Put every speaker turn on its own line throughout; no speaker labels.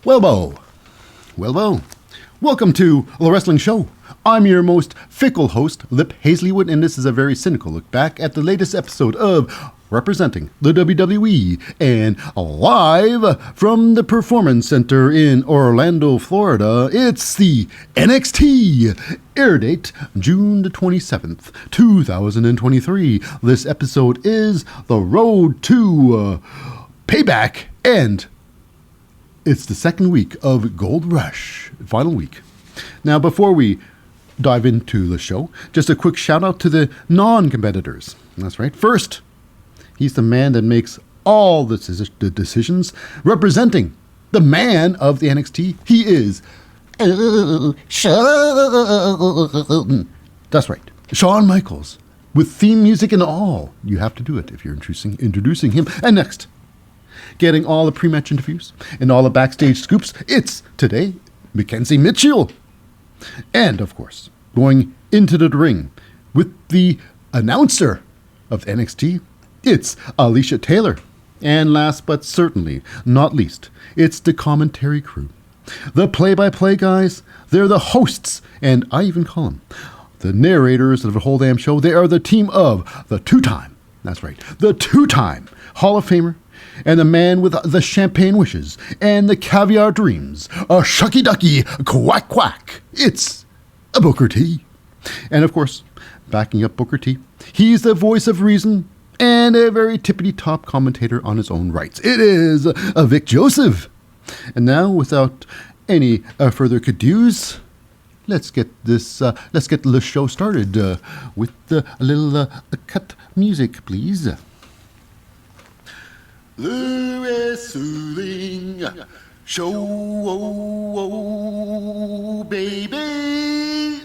Welbo. Welcome to The Wrestling Show. I'm your most fickle host, Lip Hazlewood, and this is a very cynical look back at the latest episode of Representing the WWE and live from the Performance Center in Orlando, Florida. It's the NXT air date, June the 27th, 2023. This episode is The Road to Payback, and it's the second week of Gold Rush, final week. Now, before we dive into the show, just a quick shout out to the non-competitors. That's right. First, he's the man that makes all the decisions, representing the man of the NXT. He is Shawn. That's right, Shawn Michaels, with theme music and all. You have to do it if you're introducing him. And next, getting all the pre-match interviews and all the backstage scoops, it's today Mackenzie Mitchell. And of course, going into the ring with the announcer of NXT, it's Alicia Taylor. And last but certainly not least, it's the commentary crew. The play-by-play guys, they're the hosts, and I even call them the narrators of the whole damn show. They are the team of the two-time Hall of Famer, and the man with the champagne wishes and the caviar dreams, a shucky ducky quack quack. It's a Booker T. And of course, backing up Booker T, he's the voice of reason and a very tippity-top commentator on his own rights. It is Vic Joseph. And now, without any further ado, let's get the show started with a little cut music, please. The Wrestling Show, baby.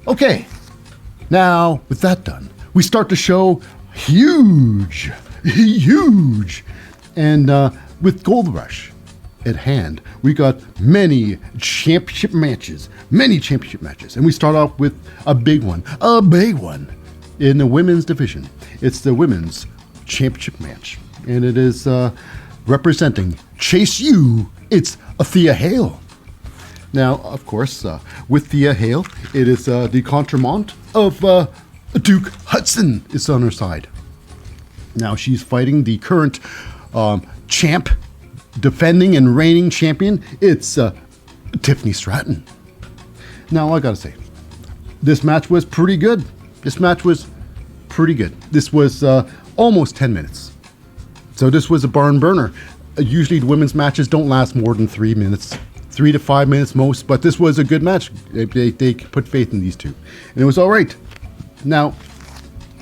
Okay, now with that done, we start the show huge, and with Gold Rush at hand, we got many championship matches, and we start off with a big one. In the women's division. It's the women's championship match, and it is representing Chase U. It's Thea Hale. Now, of course, with Thea Hale, it is the contremont of Duke Hudson is on her side. Now, she's fighting the current champ, defending and reigning champion. It's Tiffany Stratton. Now, I gotta say, this match was pretty good. This was almost 10 minutes. So this was a barn burner. Usually the women's matches don't last more than 3 minutes, 3 to 5 minutes most, but this was a good match. They put faith in these two, and it was all right. Now,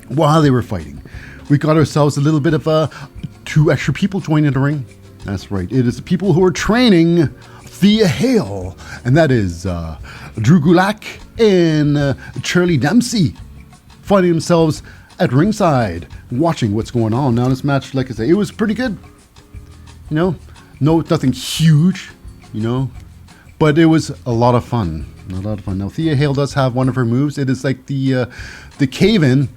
while they were fighting, we got ourselves a little bit of two extra people joining the ring. That's right. It is the people who are training Thea Hale, and that is Drew Gulak and Charlie Dempsey, finding themselves at ringside, watching what's going on. Now, this match, like I say, it was pretty good. Nothing huge, but it was a lot of fun. Now, Thea Hale does have one of her moves. It is like the cave-in,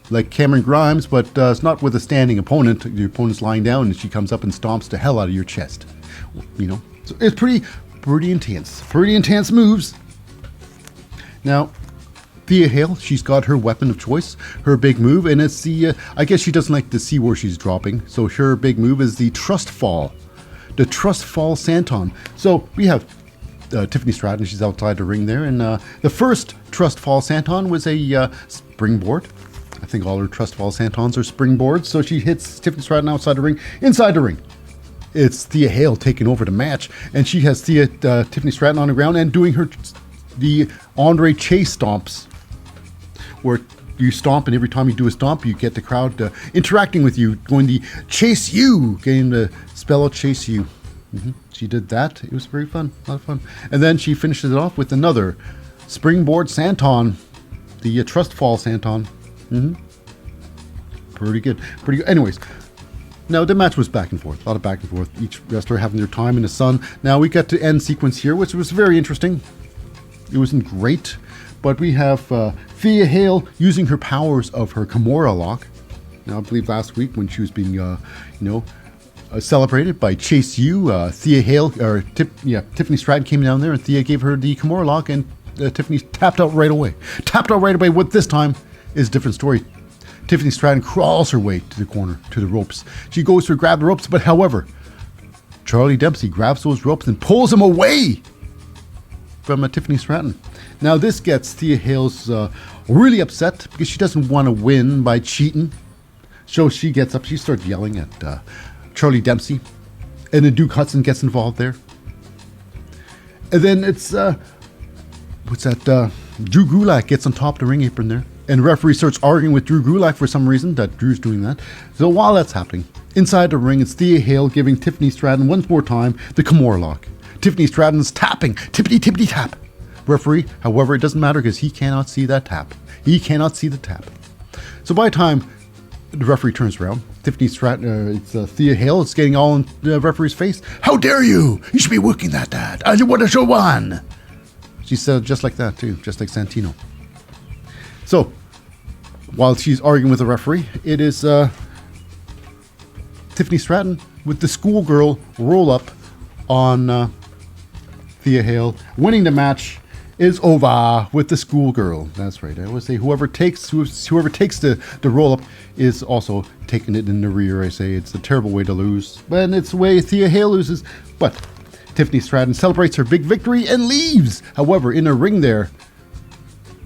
like Cameron Grimes, but it's not with a standing opponent. Your opponent's lying down, and she comes up and stomps the hell out of your chest. So it's pretty intense moves. Now, Thea Hale, she's got her weapon of choice, her big move, and it's the, I guess she doesn't like to see where she's dropping, so her big move is the Trust Fall. The Trust Fall Santon. So we have Tiffany Stratton, she's outside the ring there, and the first Trust Fall Santon was a springboard. I think all her Trust Fall Santons are springboards, so she hits Tiffany Stratton outside the ring. Inside the ring, it's Thea Hale taking over the match, and she has Tiffany Stratton on the ground and doing the Andre Chase stomps, where you stomp, and every time you do a stomp, you get the crowd interacting with you, going the Chase U, getting the spell out Chase U. She did that. It was very fun, a lot of fun. And then she finishes it off with another springboard Santon, the Trust Fall Santon. Pretty good. Anyways, now the match was back and forth, a lot of back and forth. Each wrestler having their time in the sun. Now we got to end sequence here, which was very interesting. It wasn't great, but we have Thea Hale using her powers of her Kimura lock Now, I believe last week when she was being, celebrated by Chase U, Thea Hale, or Tiffany Stratton came down there, and Thea gave her the Kimura lock, and Tiffany tapped out right away. What this time is a different story. Tiffany Stratton crawls her way to the corner, to the ropes. She goes to grab the ropes, but however, Charlie Dempsey grabs those ropes and pulls them away from Tiffany Stratton. Now, this gets Thea Hale's really upset because she doesn't want to win by cheating. So she gets up, she starts yelling at Charlie Dempsey, and then Duke Hudson gets involved there. And then it's, Drew Gulak gets on top of the ring apron there, and the referee starts arguing with Drew Gulak for some reason that Drew's doing that. So while that's happening, inside the ring, it's Thea Hale giving Tiffany Stratton once more time the Kimura lock. Tiffany Stratton's tapping, tippity tap. Referee, however, it doesn't matter because he cannot see that tap. He cannot see the tap. So by the time the referee turns around, Tiffany Stratton, Thea Hale is getting all in the referee's face. How dare you? You should be working that. I want to show one. She said just like that too, just like Santino. So while she's arguing with the referee, it is Tiffany Stratton with the schoolgirl roll up on Thea Hale. Winning the match is over with the schoolgirl. That's right. I always say whoever takes the roll up is also taking it in the rear. I say it's a terrible way to lose, but it's the way Thea Hale loses. But Tiffany Stratton celebrates her big victory and leaves. However, in a ring there,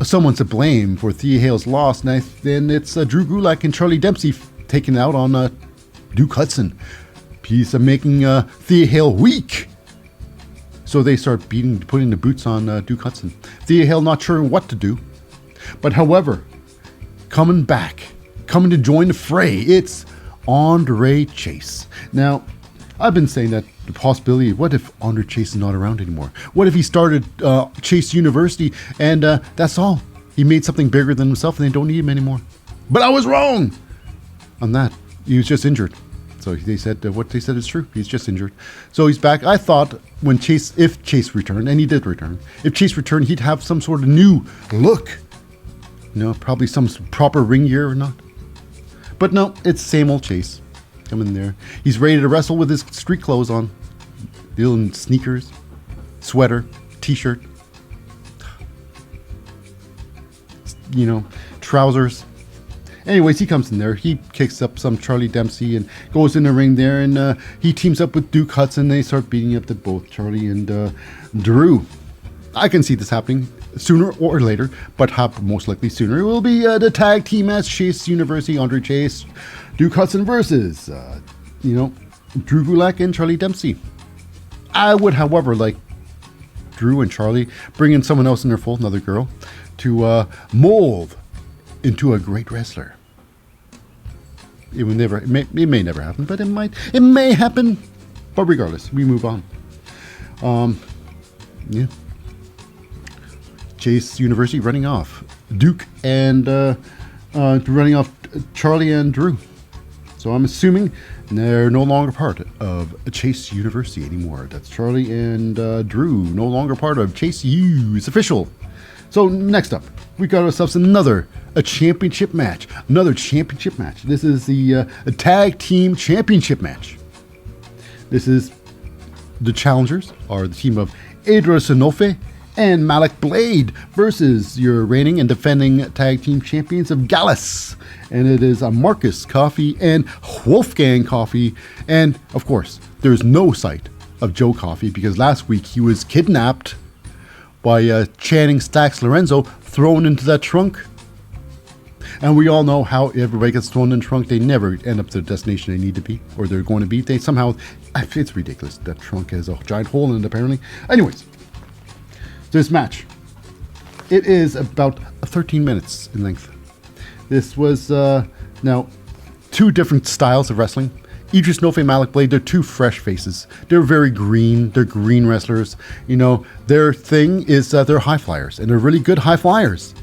someone's to blame for Thea Hale's loss, and then it's Drew Gulak and Charlie Dempsey taking out on Duke Hudson. Piece of making Thea Hale weak. So they start putting the boots on Duke Hudson. Thea Hale not sure what to do. But however, coming to join the fray, it's Andre Chase. Now, I've been saying that the possibility, what if Andre Chase is not around anymore? What if he started Chase University and that's all? He made something bigger than himself and they don't need him anymore. But I was wrong on that. He was just injured. So they said what they said is true. He's just injured. So he's back. I thought if Chase returned, and he did return, if Chase returned, he'd have some sort of new look. Probably some proper ring gear or not. But no, it's same old Chase coming in there. He's ready to wrestle with his street clothes on. Little sneakers, sweater, t-shirt, trousers. Anyways, he comes in there. He kicks up some Charlie Dempsey and goes in the ring there, and he teams up with Duke Hudson. They start beating up to both Charlie and Drew. I can see this happening sooner or later, but most likely sooner. It will be the tag team match: Chase University, Andre Chase, Duke Hudson versus Drew Gulak and Charlie Dempsey. I would, however, like Drew and Charlie bring in someone else in their fold, another girl, to mold into a great wrestler. It may never happen, but it may happen. But regardless, we move on. Chase University running off Duke and running off Charlie and Drew. So I'm assuming they're no longer part of Chase University anymore. That's Charlie and Drew, no longer part of Chase U. It's official. So next up, we got ourselves another championship match. This is the tag team championship match. This is the challengers are the team of Adra Sanofe and Malik Blade versus your reigning and defending tag team champions of Gallus. And it is Marcus Coffey and Wolfgang Coffey. And of course, there's no sight of Joe Coffey because last week he was kidnapped by Channing Stacks Lorenzo, thrown into that trunk. And we all know how everybody gets thrown in the trunk. They never end up to the destination they need to be, or they're going to be. They somehow, it's ridiculous. That trunk has a giant hole in it, apparently. Anyways, this match, it is about 13 minutes in length. This was, now, two different styles of wrestling. Idris Nofe and Malik Blade, they're two fresh faces. They're very green. They're green wrestlers. Their thing is they're high flyers, and they're really good high flyers.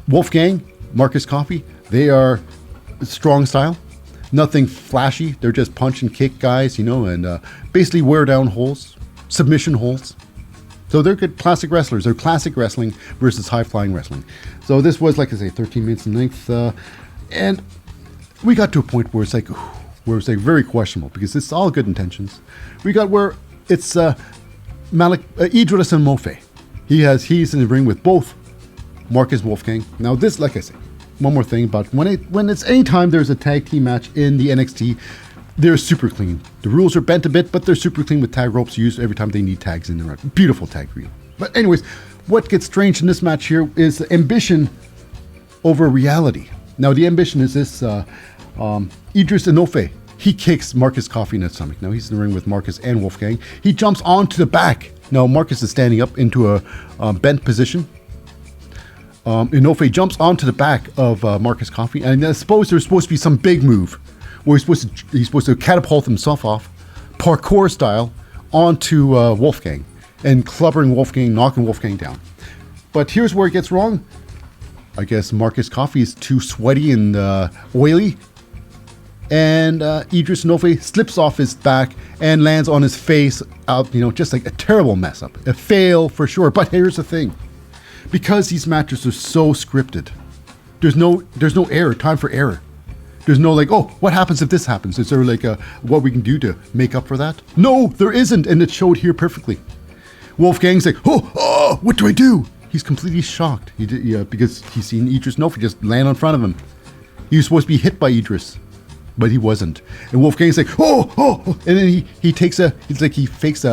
Wolfgang, Marcus Coffey, they are strong style. Nothing flashy. They're just punch and kick guys, and basically wear down holds, submission holds. So they're good classic wrestlers. They're classic wrestling versus high flying wrestling. So this was, like I say, 13 minutes in length. And we got to a point where it's like very questionable because it's all good intentions. We got where it's Idris and Mofe. He's in the ring with both Marcus Wolfgang. Now this, like I say, one more thing about when it's any time there's a tag team match in the NXT, they're super clean. The rules are bent a bit, but they're super clean with tag ropes used every time they need tags in the ring. Beautiful tag reel. But anyways, what gets strange in this match here is ambition over reality. Now the ambition is this: Idris Enofe. He kicks Marcus Coffey in the stomach. Now he's in the ring with Marcus and Wolfgang. He jumps onto the back. Now Marcus is standing up into a bent position. Enofe jumps onto the back of Marcus Coffey, and I suppose there's supposed to be some big move where he's supposed to catapult himself off, parkour style, onto Wolfgang, and clubbering Wolfgang, knocking Wolfgang down. But here's where it gets wrong. I guess Marcus Coffey is too sweaty and oily, and Idris Enofe slips off his back and lands on his face out, just like a terrible mess up. A fail for sure. But here's the thing. Because these matches are so scripted, there's no time for error. There's no like, oh, what happens if this happens? Is there like what we can do to make up for that? No, there isn't, and it showed here perfectly. Wolfgang's like, oh, what do I do? He's completely shocked. Because he's seen Idris Enofe just land in front of him. He was supposed to be hit by Idris, but he wasn't. And Wolfgang's like, oh, and then he fakes a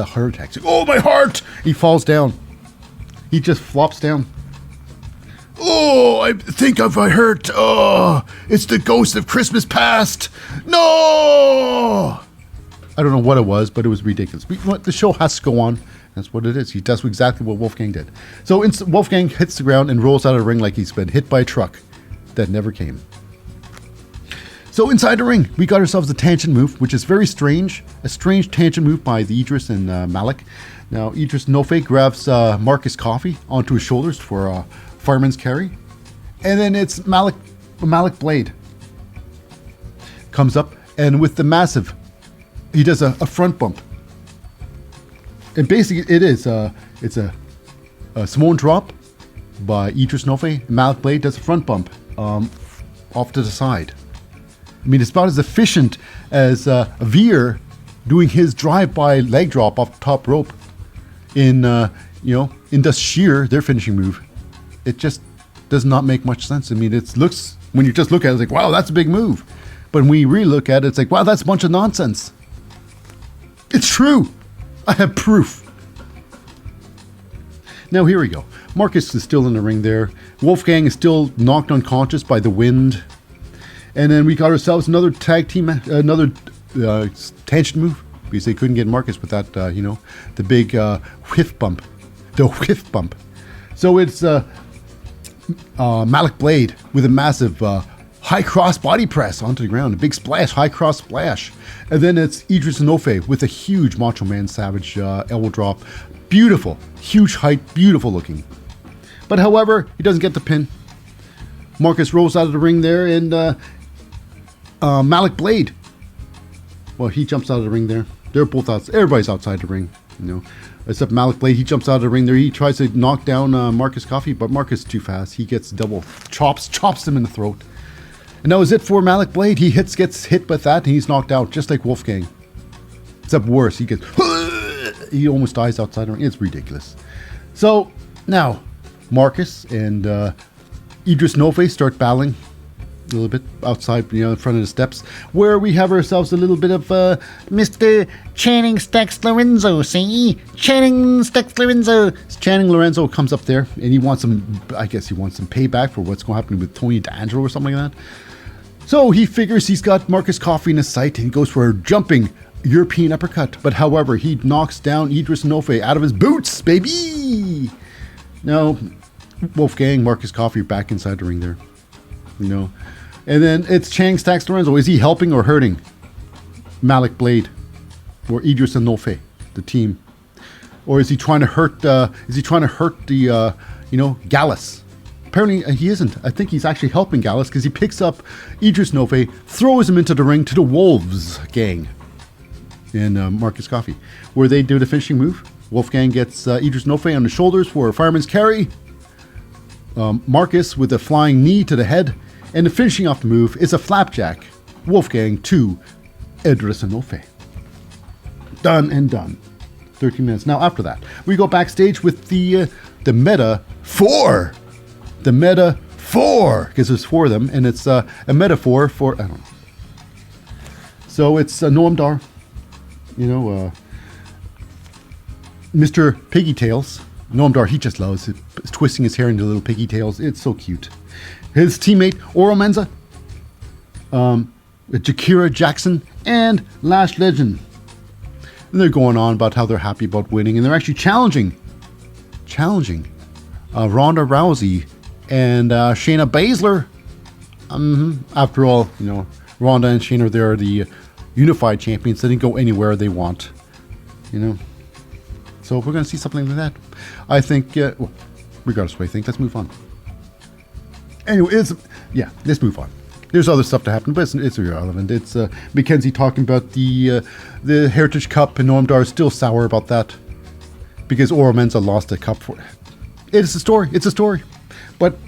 heart attack. He's like, oh, my heart! He falls down. He just flops down. Oh, I think I hurt. Oh, it's the ghost of Christmas past. No! I don't know what it was, but it was ridiculous. The show has to go on. That's what it is. He does exactly what Wolfgang did. So Wolfgang hits the ground and rolls out of the ring like he's been hit by a truck that never came. So inside the ring, we got ourselves a tangent move, which is very strange. A strange tangent move by the Idris and Malik. Now, Idris Enofe grabs Marcus Coffey onto his shoulders for a fireman's carry. And then it's Malik Blade. Comes up, and with the massive, he does a front bump. And basically, it's a Samoan drop by Idris Enofe. Malik Blade does a front bump off to the side. I mean, it's about as efficient as Veer doing his drive-by leg drop off the top rope in Indus Shear, their finishing move. It just does not make much sense. I mean, when you just look at it, it's like, wow, that's a big move. But when we really look at it, it's like, wow, that's a bunch of nonsense. It's true. I have proof. Now, here we go. Marcus is still in the ring there. Wolfgang is still knocked unconscious by the wind. And then we got ourselves another tag team, another tangent move, because they couldn't get Marcus with that, the big whiff bump. The whiff bump. So it's Malik Blade with a massive high cross body press onto the ground. A big splash, high cross splash. And then it's Idris Enofe with a huge Macho Man Savage elbow drop. Beautiful. Huge height. Beautiful looking. But however, he doesn't get the pin. Marcus rolls out of the ring there, and Malik Blade, well, he jumps out of the ring there. They're both out. Everybody's outside the ring, except Malik Blade. He jumps out of the ring there. He tries to knock down Marcus Coffey, but Marcus is too fast. He gets double chops him in the throat. And that was it for Malik Blade. He gets hit with that, and he's knocked out, just like Wolfgang. Except worse, he almost dies outside the ring. It's ridiculous. So now, Marcus and Idris Enofe start battling a little bit outside, in front of the steps, where we have ourselves a little bit of
Mr. Channing Stacks Lorenzo, see? Channing Stacks Lorenzo.
Channing Lorenzo comes up there, and he wants some payback for what's going to happen with Tony D'Angelo or something like that. So he figures he's got Marcus Coffey in his sight, and he goes for a jumping European uppercut. But however, he knocks down Idris Enofe out of his boots, baby! Now, Wolfgang, Marcus Coffey back inside the ring there. And then it's Chang Stacks Lorenzo. Is he helping or hurting Malik Blade or Idris Enofe, the team? Or is he trying to hurt the Gallus? Apparently he isn't. I think he's actually helping Gallus, because he picks up Idris Enofe, throws him into the ring to the Wolves gang and Marcus Coffey, where they do the finishing move. Wolfgang gets Idris Enofe on the shoulders for a fireman's carry. Marcus with a flying knee to the head. And the finishing off the move is a flapjack Wolfgang to Edris Enofe. Done and done. 13 minutes. Now, after that, we go backstage with the Meta 4. The Meta 4, because there's 4 of them, and it's a metaphor for, I don't know. So it's Noam Dar, Mr. Piggy Tails. Noam Dar, he just loves it. It's twisting his hair into little piggy tails. It's so cute. His teammate, Oro Menza, Jakira Jackson, and Lash Legend. And they're going on about how they're happy about winning, and they're actually challenging Ronda Rousey and Shayna Baszler. After all, Ronda and Shayna, they're the unified champions. They can go anywhere they want, So we're going to see something like that. I think, regardless of what I think, let's move on. Anyway, let's move on. There's other stuff to happen, but it's irrelevant. It's Mackenzie talking about the Heritage Cup, and Noam Dar is still sour about that because Oro Menza lost the cup for it. It's a story. It's a story. But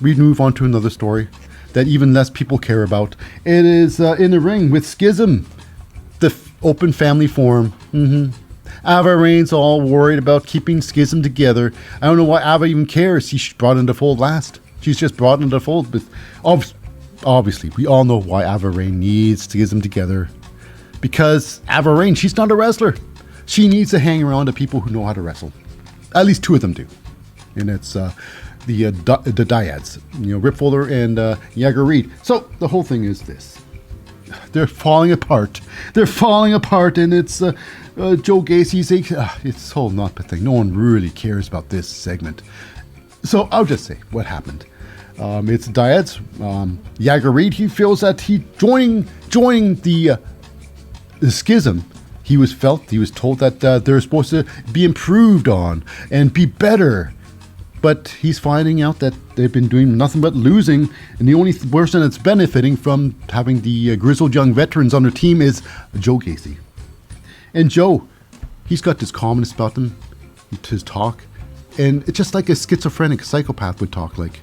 we move on to another story that even less people care about. It is in the ring with Schism, the open family forum. Ava Rain's all worried about keeping Schism together. I don't know why Ava even cares. She's brought into the fold last. She's just brought into the fold with... Obviously, we all know why Ava Rain needs Schism together. Because Ava Rain, she's not a wrestler. She needs to hang around the people who know how to wrestle. At least 2 of them do. And it's the dyads. Rip Fuller and Jagger Reed. So, the whole thing is this. They're falling apart. They're falling apart, and it's Joe Gacy's... it's a whole not thing. No one really cares about this segment. So, I'll just say what happened. It's Dyads. Jagger Reed, he feels that he joining the Schism, he was told that they're supposed to be improved on and be better. But he's finding out that they've been doing nothing but losing, and the only person that's benefiting from having the grizzled young veterans on their team is Joe Gacy. And Joe, he's got this calmness about him, his talk, and it's just like a schizophrenic psychopath would talk like,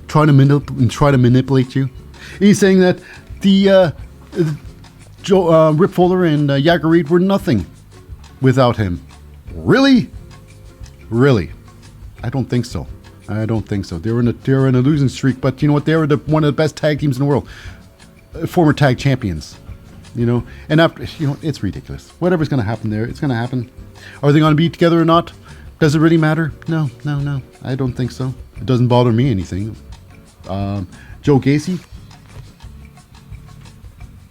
try to manipulate you. He's saying that the Rip Fuller and Jagger Reed were nothing without him. Really? I don't think so. They were in a losing streak, but you know what? They were one of the best tag teams in the world. Former tag champions. And after, it's ridiculous. Whatever's going to happen there, it's going to happen. Are they going to be together or not? Does it really matter? No. I don't think so. It doesn't bother me anything. Joe Gacy,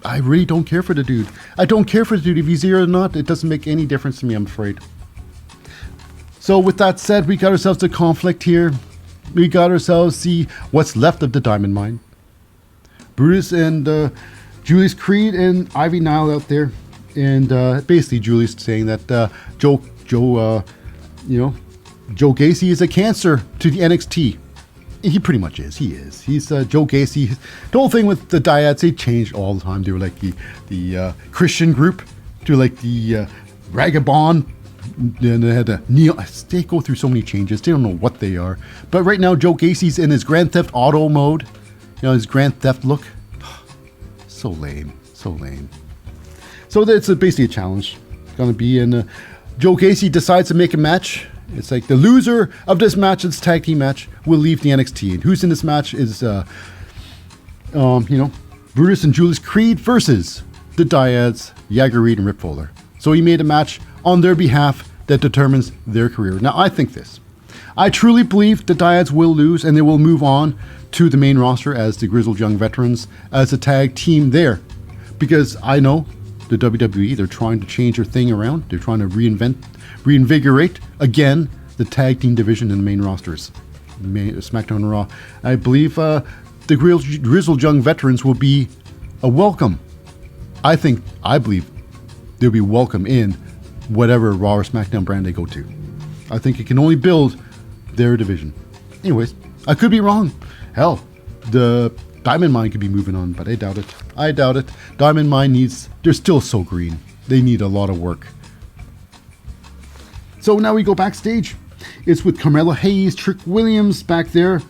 I really don't care for the dude. I don't care for the dude. If he's here or not, it doesn't make any difference to me, I'm afraid. So with that said, we got ourselves a conflict here. We got ourselves what's left of the Diamond Mine. Brutus and Julius Creed and Ivy Nile out there. And basically Julius saying that Joe Gacy is a cancer to the NXT. He pretty much is. He is. He's Joe Gacy. The whole thing with the Dyads, they changed all the time. They were like the Christian group to like the Ragabond. Then they had they go through so many changes. They don't know what they are. But right now, Joe Gacy's in his Grand Theft Auto mode. His Grand Theft look. So lame. So that's basically a challenge. It's going to be in... Joe Gacy decides to make a match. It's like the loser of this match, this tag team match, will leave the NXT. And who's in this match is, Brutus and Julius Creed versus the Dyads, Jagger Reed and Rip Fuller. So he made a match on their behalf that determines their career. Now, I think this. I truly believe the Dyads will lose and they will move on to the main roster as the Grizzled Young Veterans, as a tag team there. Because I know the WWE, they're trying to change their thing around. They're trying to reinvigorate, again, the tag team division in the main rosters. SmackDown and Raw. I believe the Grizzled Young Veterans will be a welcome. I believe they'll be welcome in whatever Raw or SmackDown brand they go to. I think it can only build their division. Anyways, I could be wrong. Hell, the Diamond Mine could be moving on, but I doubt it. Diamond Mine they're still so green. They need a lot of work. So now we go backstage. It's with Carmelo Hayes, Trick Williams back there.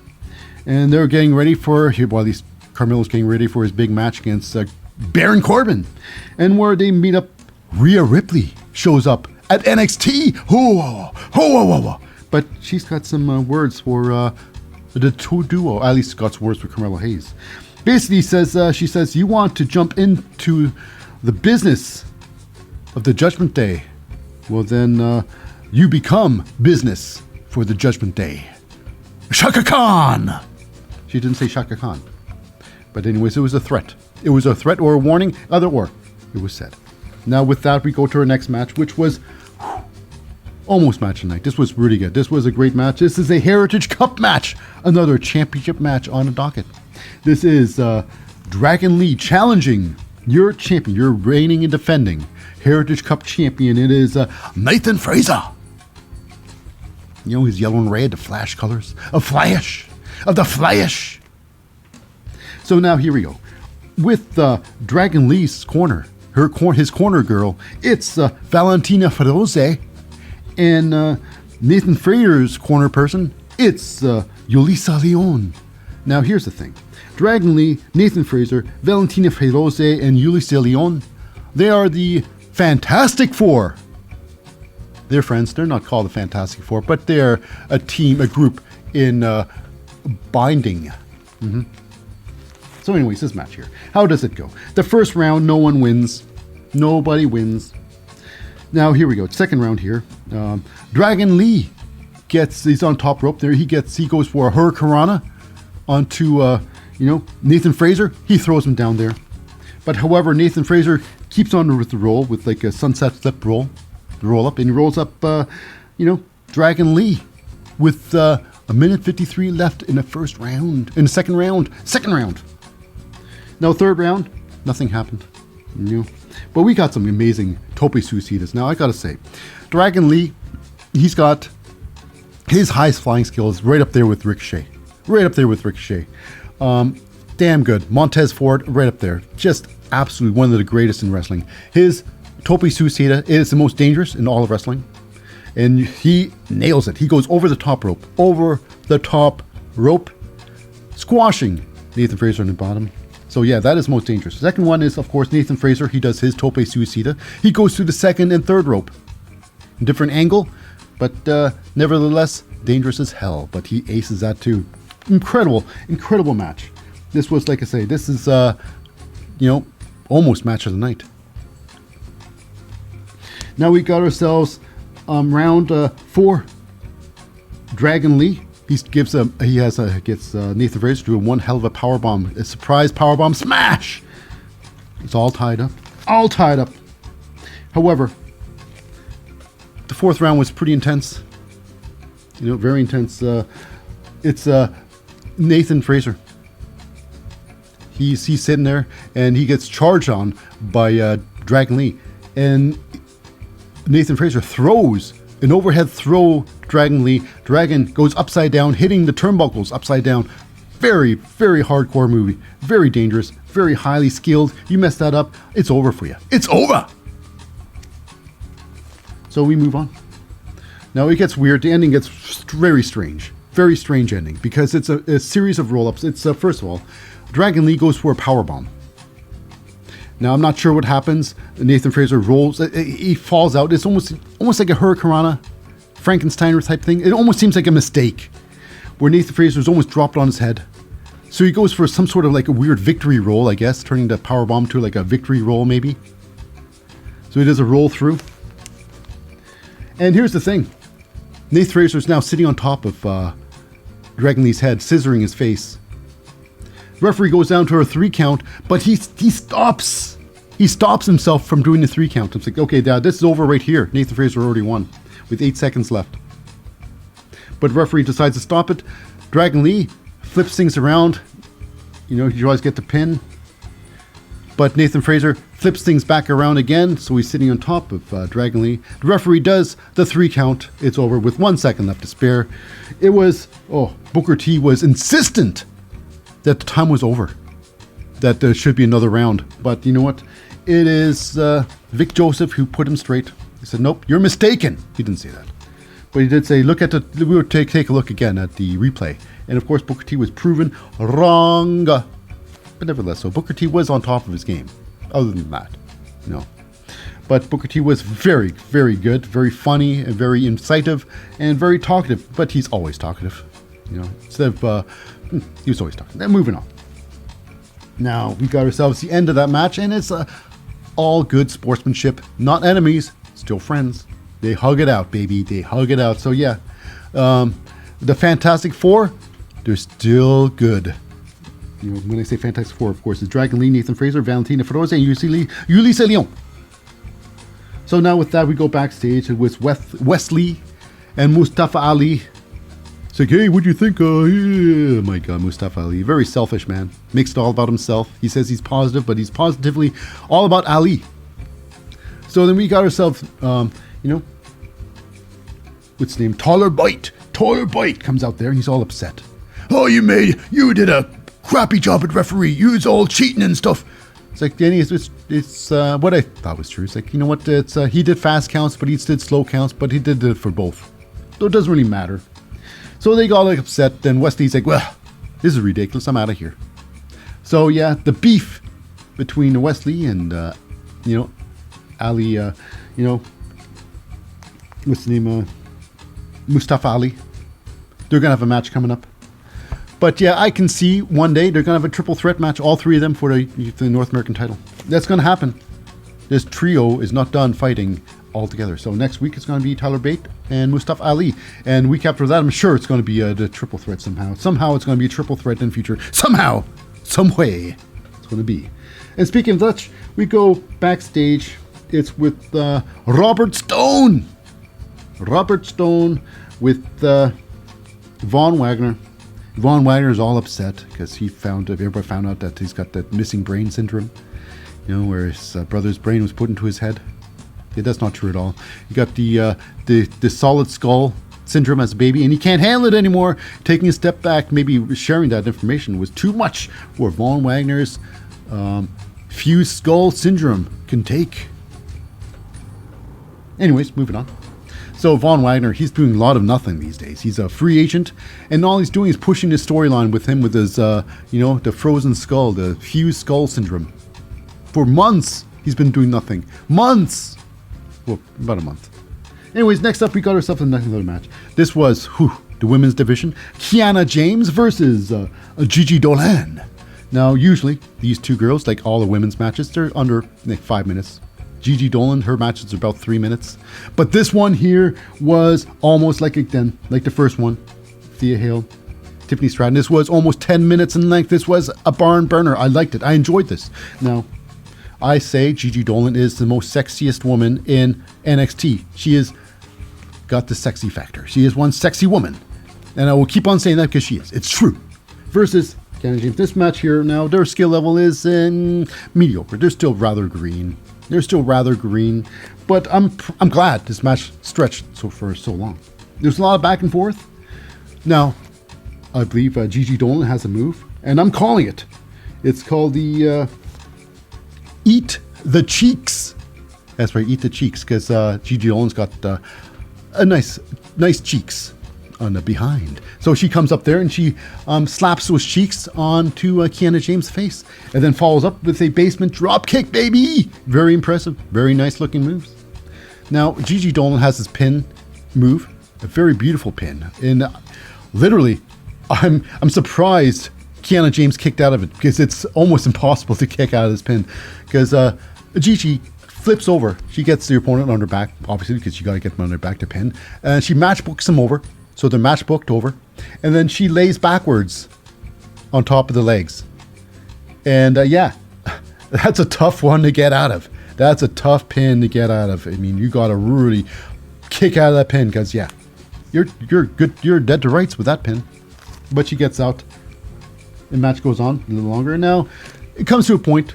And they're getting ready for, at least Carmelo's getting ready for his big match against Baron Corbin. And where they meet up, Rhea Ripley shows up at NXT. But she's got some words for the two duo. At least got some words for Carmelo Hayes. Basically, she says, you want to jump into the business of the Judgment Day. Well, then you become business for the Judgment Day. Shaka Khan! She didn't say Shaka Khan. But anyways, it was a threat. It was a threat or a warning, either or. It was said. Now with that, we go to our next match, which was almost match of the night. This was really good. This was a great match. This is a Heritage Cup match. Another championship match on the docket. This is Dragon Lee challenging your champion, your reigning and defending Heritage Cup champion. It is Nathan Frazer. You know, his yellow and red, the Flash colors. A Flash. Of the Flash. So now here we go. With Dragon Lee's corner, his corner girl, it's Valentina Feroze. And Nathan Frazer's corner person, it's Yulisa Leon. Now here's the thing. Dragon Lee, Nathan Frazer, Valentina Feroze, and Yulisa Leon, they are the Fantastic Four. They're friends. They're not called the Fantastic Four, but they're a team, a group in binding. So anyways, this match here. How does it go? The first round, no one wins. Nobody wins. Now here we go. Second round here. Dragon Lee he's on top rope there. He goes for a Hurricanrana onto, Nathan Frazer. He throws him down there. But however, Nathan Frazer keeps on with the roll with like a sunset flip roll up, and he rolls up, Dragon Lee with a minute 53 left in the first round. In the second round. Now third round, nothing happened. But we got some amazing tope suicidas. Now I gotta say, Dragon Lee, he's got his highest flying skills right up there with Ricochet. Damn good. Montez Ford, right up there. Just absolutely one of the greatest in wrestling. His tope suicida is the most dangerous in all of wrestling. And he nails it. He goes over the top rope, squashing Nathan Frazer on the bottom. So yeah, that is most dangerous. The second one is, of course, Nathan Frazer. He does his tope suicida. He goes through the second and third rope. Different angle, but nevertheless, dangerous as hell. But he aces that too. Incredible match. This was, like I say, this is, almost match of the night. Now we got ourselves round 4. Dragon Lee. He gets Nathan Frazer to do one hell of a powerbomb, a surprise powerbomb smash. It's all tied up. However, the fourth round was pretty intense. Very intense. It's Nathan Frazer. He's sitting there and he gets charged on by Dragon Lee, and Nathan Frazer throws an overhead throw Dragon Lee. Dragon goes upside down, hitting the turnbuckles upside down. Very, very hardcore movie. Very dangerous. Very highly skilled. You mess that up, it's over for you. It's over! So we move on. Now it gets weird. The ending gets very strange. Very strange ending, because it's a series of roll-ups. It's, first of all, Dragon Lee goes for a powerbomb. Now, I'm not sure what happens. Nathan Frazer rolls. He falls out. It's almost like a Hurricanrana, Frankensteiner type thing. It almost seems like a mistake, where Nathan Frazer's almost dropped on his head. So he goes for some sort of like a weird victory roll, I guess, turning the powerbomb to like a victory roll, maybe. So he does a roll through. And here's the thing. Nathan Frazer's now sitting on top of Dragon Lee's head, scissoring his face. The referee goes down to a 3 count, but he stops. He stops himself from doing the 3 count. It's like, okay, Dad, this is over right here. Nathan Frazer already won with 8 seconds left. But the referee decides to stop it. Dragon Lee flips things around. You always get the pin. But Nathan Frazer flips things back around again, so he's sitting on top of Dragon Lee. The referee does the 3 count. It's over with 1 second left to spare. Booker T was insistent that the time was over, that there should be another round. But you know what? It is Vic Joseph who put him straight. He said, nope, you're mistaken. He didn't say that. But he did say, we would take a look again at the replay. And of course, Booker T was proven wrong. But nevertheless, so Booker T was on top of his game. Other than that, But Booker T was very, very good, very funny, and very incisive, and very talkative. But he's always talkative, Instead of he was always talking. Then moving on. Now we got ourselves the end of that match, and it's all good sportsmanship. Not enemies, still friends. They hug it out, baby. They hug it out. So yeah, the Fantastic Four, they're still good. When I say Fantastic Four, of course, it's Dragon Lee, Nathan Fraser, Valentina Feroz, and Ulysses Leon. So now with that, we go backstage with Wesley and Mustafa Ali. It's like, hey, what do you think? Yeah. My God, Mustafa Ali, very selfish man. Makes it all about himself. He says he's positive, but he's positively all about Ali. So then we got ourselves, what's his name? Taller Bite comes out there and he's all upset. Oh, you did a crappy job at referee. You was all cheating and stuff. It's like, Danny, it's what I thought was true. It's like, you know what? It's he did fast counts, but he did slow counts, but he did it for both. So it doesn't really matter. So they got like upset. Then Wesley's like, well, this is ridiculous. I'm out of here. So yeah, the beef between Wesley and Ali, what's the name? Mustafa Ali. They're gonna have a match coming up. But yeah, I can see one day they're going to have a triple threat match, all three of them for the North American title. That's going to happen. This trio is not done fighting altogether. So next week it's going to be Tyler Bate and Mustafa Ali. And week after that, I'm sure it's going to be the triple threat somehow. Somehow it's going to be a triple threat in the future. Somehow, some way, it's going to be. And speaking of Dutch, we go backstage. It's with Robert Stone. Robert Stone with Von Wagner. Von Wagner is all upset because everybody found out that he's got that missing brain syndrome, where his brother's brain was put into his head. Yeah, that's not true at all. He got the solid skull syndrome as a baby, and he can't handle it anymore. Taking a step back, maybe sharing that information was too much for Von Wagner's fused skull syndrome can take. Anyways, moving on. So Von Wagner, he's doing a lot of nothing these days. He's a free agent, and all he's doing is pushing his storyline with him with his, the frozen skull, the fused skull syndrome. For months, he's been doing nothing. Months! Well, about a month. Anyways, next up, we got ourselves another match. This was, the women's division. Kiana James versus Gigi Dolan. Now, usually, these two girls, like all the women's matches, they're under 5 minutes. Gigi Dolan, her matches are about 3 minutes. But this one here was almost like the first one. Thea Hale, Tiffany Stratton. This was almost 10 minutes in length. This was a barn burner. I liked it. I enjoyed this. Now, I say Gigi Dolan is the most sexiest woman in NXT. She has got the sexy factor. She is one sexy woman. And I will keep on saying that because she is. It's true. Versus Kiana James. This match here, now, their skill level is mediocre. They're still rather green. But I'm glad this match stretched for so long. There's a lot of back and forth. Now, I believe Gigi Dolan has a move, and I'm calling it. It's called the Eat the Cheeks. That's right, Eat the Cheeks, because Gigi Dolan's got a nice cheeks on the behind. So she comes up there and she slaps those cheeks onto Kiana James' face, and then follows up with a basement drop kick, baby. Very impressive, very nice looking moves. Now Gigi Dolan has this pin move, a very beautiful pin, and literally, I'm surprised Kiana James kicked out of it because it's almost impossible to kick out of this pin because Gigi flips over. She gets the opponent on her back, obviously, because you got to get them on their back to pin, and she match books them over. So they're match booked over, and then she lays backwards on top of the legs. And that's a tough one to get out of. That's a tough pin to get out of. I mean, you got to really kick out of that pin because you're good. You're dead to rights with that pin. But she gets out. The match goes on a little longer. Now it comes to a point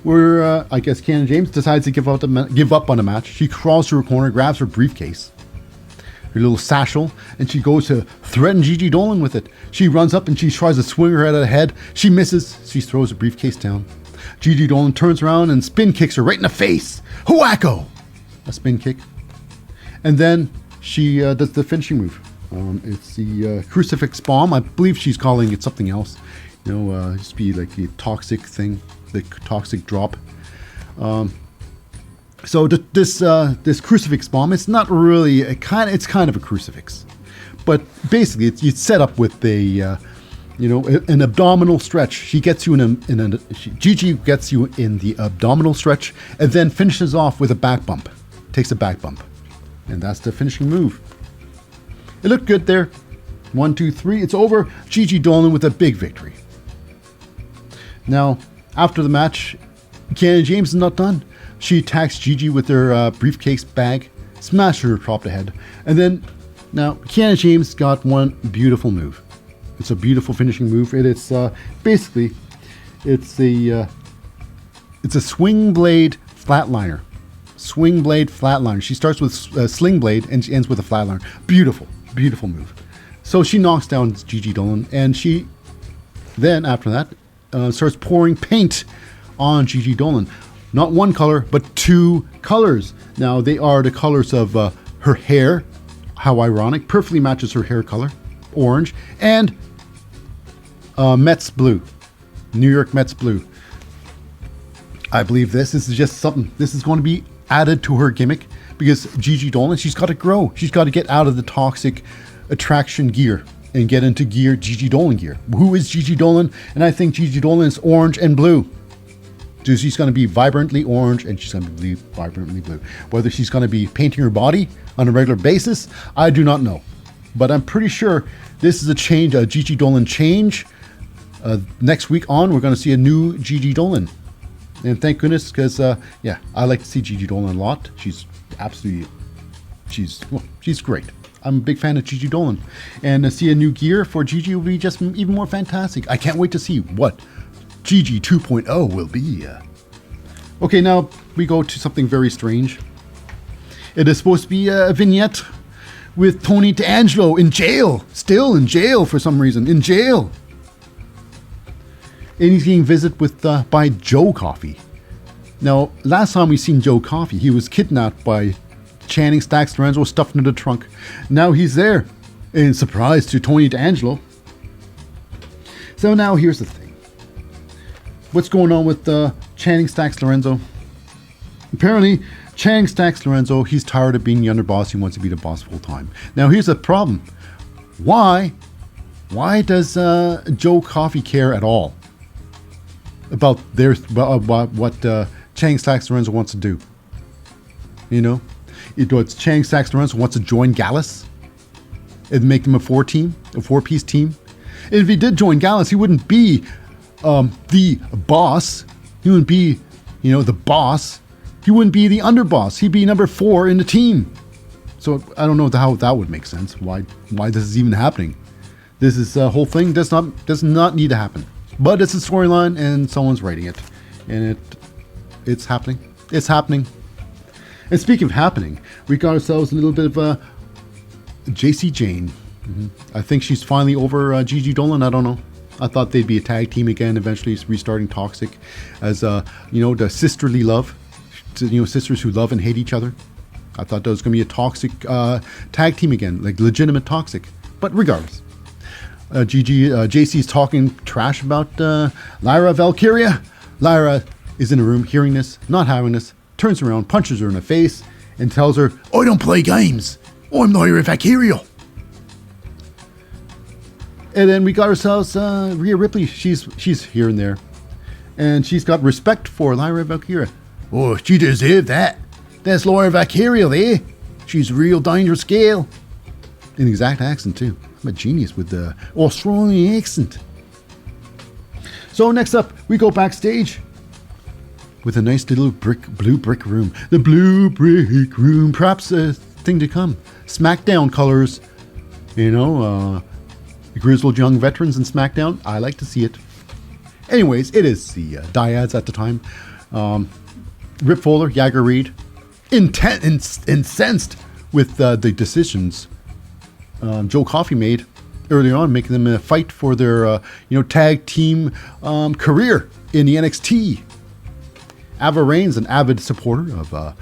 where I guess Kiana James decides to give up on the match. She crawls to her corner, grabs her briefcase, her little satchel, and she goes to threaten Gigi Dolan with it. She runs up and she tries to swing her out of the head. She misses. She throws the briefcase down. Gigi Dolan turns around and spin kicks her right in the face. Whacko! A spin kick. And then she does the finishing move. It's the crucifix bomb. I believe she's calling it something else. Just be like the toxic thing, the toxic drop. So this crucifix bomb, it's not really it's kind of a crucifix, but basically it's set up with an abdominal stretch. She gets you Gigi gets you in the abdominal stretch and then finishes off with a back bump. Takes a back bump, and that's the finishing move. It looked good there. 1, 2, 3. It's over. Gigi Dolan with a big victory. Now, after the match, Kiana James is not done. She attacks Gigi with her briefcase bag, smashes her top to head, and then now Kiana James got one beautiful move. It's a beautiful finishing move. It's basically it's a swing blade flatliner. Swing blade flatliner. She starts with sling blade and she ends with a flatliner. Beautiful, beautiful move. So she knocks down Gigi Dolan, and she then after that starts pouring paint on Gigi Dolan. Not one color, but 2 colors. Now, they are the colors of her hair. How ironic. Perfectly matches her hair color. Orange. And Mets blue. New York Mets blue. I believe this is just something. This is going to be added to her gimmick. Because Gigi Dolan, she's got to grow. She's got to get out of the toxic attraction gear and get into gear, Gigi Dolan gear. Who is Gigi Dolan? And I think Gigi Dolan is orange and blue. So she's going to be vibrantly orange and she's going to be vibrantly blue. Whether she's going to be painting her body on a regular basis, I do not know. But I'm pretty sure this is a change, a Gigi Dolan change. Next week on, we're going to see a new Gigi Dolan. And thank goodness, because, I like to see Gigi Dolan a lot. She's great. I'm a big fan of Gigi Dolan. And to see a new gear for Gigi will be just even more fantastic. I can't wait to see what Gigi 2.0 will be. Okay, now we go to something very strange. It is supposed to be a vignette with Tony D'Angelo in jail. Still in jail for some reason. In jail. And he's getting visited by Joe Coffey. Now, last time we seen Joe Coffey, he was kidnapped by Channing Stacks Lorenzo, stuffed into the trunk. Now he's there. And surprise to Tony D'Angelo. So now here's the thing. What's going on with Channing Stacks Lorenzo? Apparently, Channing Stacks Lorenzo, he's tired of being the underboss. He wants to be the boss full time. Now, here's the problem. Why does Joe Coffey care at all about what Channing Stacks Lorenzo wants to do? Channing Stacks Lorenzo wants to join Gallus and make them a 4-piece team. And if he did join Gallus, he wouldn't be the boss. He wouldn't be, the boss. He wouldn't be the underboss. He'd be number 4 in the team. So I don't know how that would make sense. Why this is even happening? This is whole thing does not need to happen. But it's a storyline and someone's writing it, and it's happening. It's happening. And speaking of happening, we got ourselves a little bit of JC Jane. I think she's finally over Gigi Dolan. I don't know. I thought they'd be a tag team again, eventually restarting Toxic as, the sisterly love. Sisters who love and hate each other. I thought that was going to be a Toxic tag team again, like legitimate Toxic. But regardless, JC's talking trash about Lyra Valkyria. Lyra is in a room hearing this, not having this, turns around, punches her in the face, and tells her, "I don't play games. I'm Lyra Valkyria." And then we got ourselves Rhea Ripley. She's here and there. And she's got respect for Lyra Valkyria. "Oh, she deserved that. That's Lyra Valkyria there. She's a real dangerous girl." In the exact accent, too. I'm a genius with the Australian accent. So next up, we go backstage with a nice little blue brick room. The blue brick room. Perhaps a thing to come. SmackDown colors. Grizzled young veterans in SmackDown. I like to see it. Anyways, it is the Dyads at the time. Rip Fuller, Jagger Reed, incensed with the decisions Joe Coffey made earlier on, making them fight for their tag team career in the NXT. Ava Rain's an avid supporter of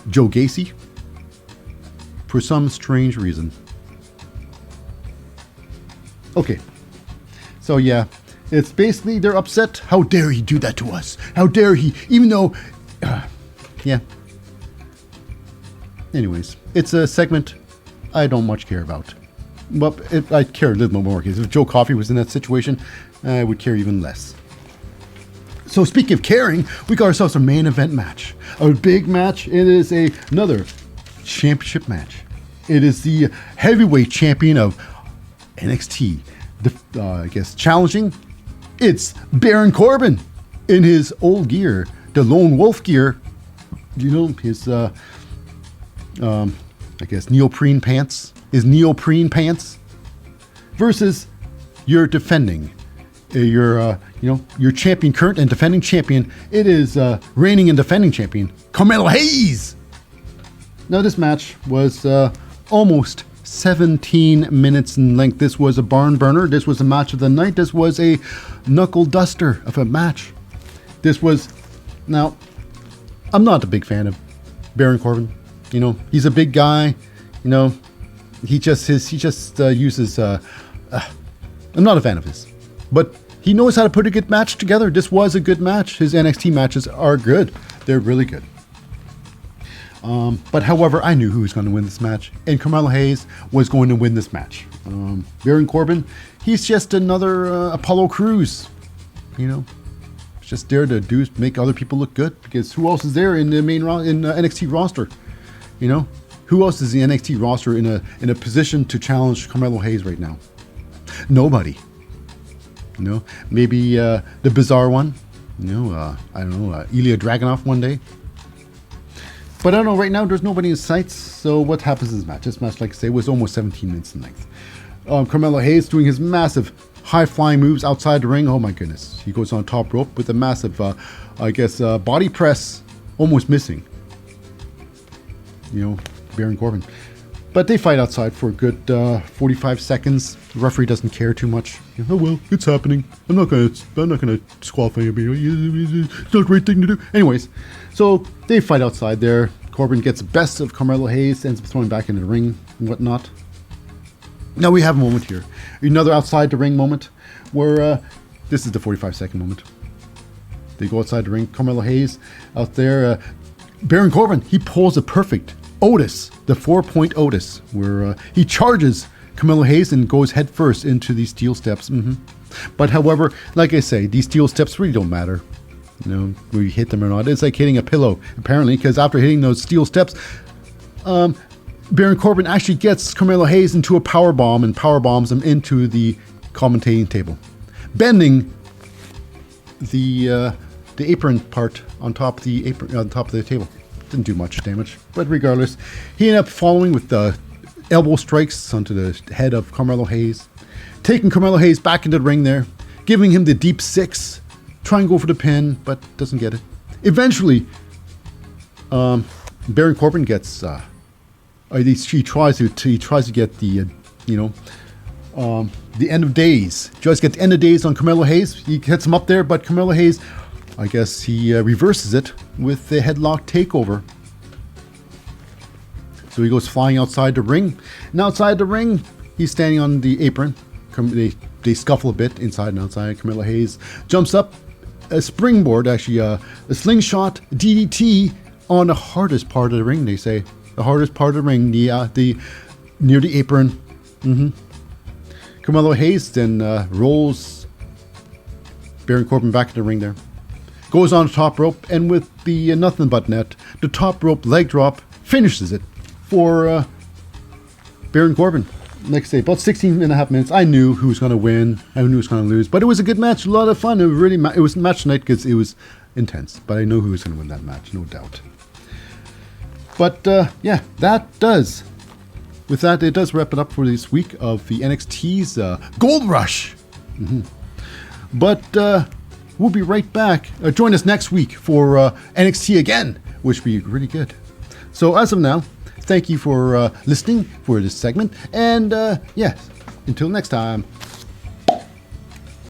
Joe Gacy for some strange reason. Okay, so yeah, It's basically they're upset. How dare he do that to us? How dare he? Even though, yeah. Anyways, it's a segment I don't much care about. But I care a little bit more because if Joe Coffey was in that situation, I would care even less. So speaking of caring, we got ourselves a main event match. A big match. It is another championship match. It is the heavyweight champion of NXT. I guess challenging. It's Baron Corbin in his old gear, the Lone Wolf gear. You know, his I guess neoprene pants. His neoprene pants versus your defending, your champion, current and defending champion. It is reigning and defending champion Carmelo Hayes. Now this match was almost 17 minutes in length. This was a barn burner. This was a match of the night. This was a knuckle duster of a match. Now, I'm not a big fan of Baron Corbin. You know, he's a big guy. You know, he just uses. I'm not a fan of his, but he knows how to put a good match together. This was a good match. His NXT matches are good. They're really good. But however, I knew who was going to win this match, and Carmelo Hayes was going to win this match. Baron Corbin, he's just another Apollo Crews, you know, just there to make other people look good. Because who else is there in the main NXT roster? You know, who else is the NXT roster in a position to challenge Carmelo Hayes right now? Nobody. You know, maybe the bizarre one. You know, I don't know, Ilya Dragunov one day. But I don't know, right now there's nobody in sights. So what happens in this match? This match, like I say, was almost 17 minutes in length. Carmelo Hayes doing his massive high-flying moves outside the ring. Oh my goodness. He goes on top rope with a massive, body press, almost missing. You know, Baron Corbin. But they fight outside for a good 45 seconds. The referee doesn't care too much. Oh well, it's happening. I'm not gonna disqualify anybody. It's not a great thing to do. Anyways, so they fight outside there. Corbin gets the best of Carmelo Hayes, ends up throwing back into the ring and whatnot. Now we have a moment here, another outside the ring moment, where this is the 45-second moment. They go outside the ring. Carmelo Hayes out there. Baron Corbin, he pulls a perfect Otis, the 4-point Otis, where he charges Carmelo Hayes and goes head first into these steel steps. But however, like I say, these steel steps really don't matter. You know, we hit them or not. It's like hitting a pillow, apparently, because after hitting those steel steps, Baron Corbin actually gets Carmelo Hayes into a power bomb and power bombs him into the commentating table, bending the apron part on top of the table. Didn't do much damage, but regardless, he ended up following with the elbow strikes onto the head of Carmelo Hayes, taking Carmelo Hayes back into the ring there, giving him the deep six, trying to go for the pin, but doesn't get it. Eventually, Baron Corbin gets, he tries to get the, the end of days. Tries to get the end of days on Carmelo Hayes. He hits him up there, but Carmelo Hayes, I guess he reverses it with the headlock takeover. So he goes flying outside the ring. And outside the ring, he's standing on the apron. They scuffle a bit inside and outside. Carmelo Hayes jumps up, a springboard, actually a slingshot DDT on the hardest part of the ring. They say the hardest part of the ring, the near the apron. Carmelo Hayes then rolls Baron Corbin back in the ring there. Goes on the top rope, and with the nothing but net, the top rope leg drop finishes it for Baron Corbin. Like I say, about 16 and a half minutes. I knew who was going to win. I knew who was going to lose. But it was a good match. A lot of fun. It was match night because it was intense. But I know who was going to win that match, no doubt. But with that, it does wrap it up for this week of the NXT's Gold Rush. But we'll be right back. Join us next week for NXT again, which will be really good. So as of now, thank you for listening for this segment. And until next time.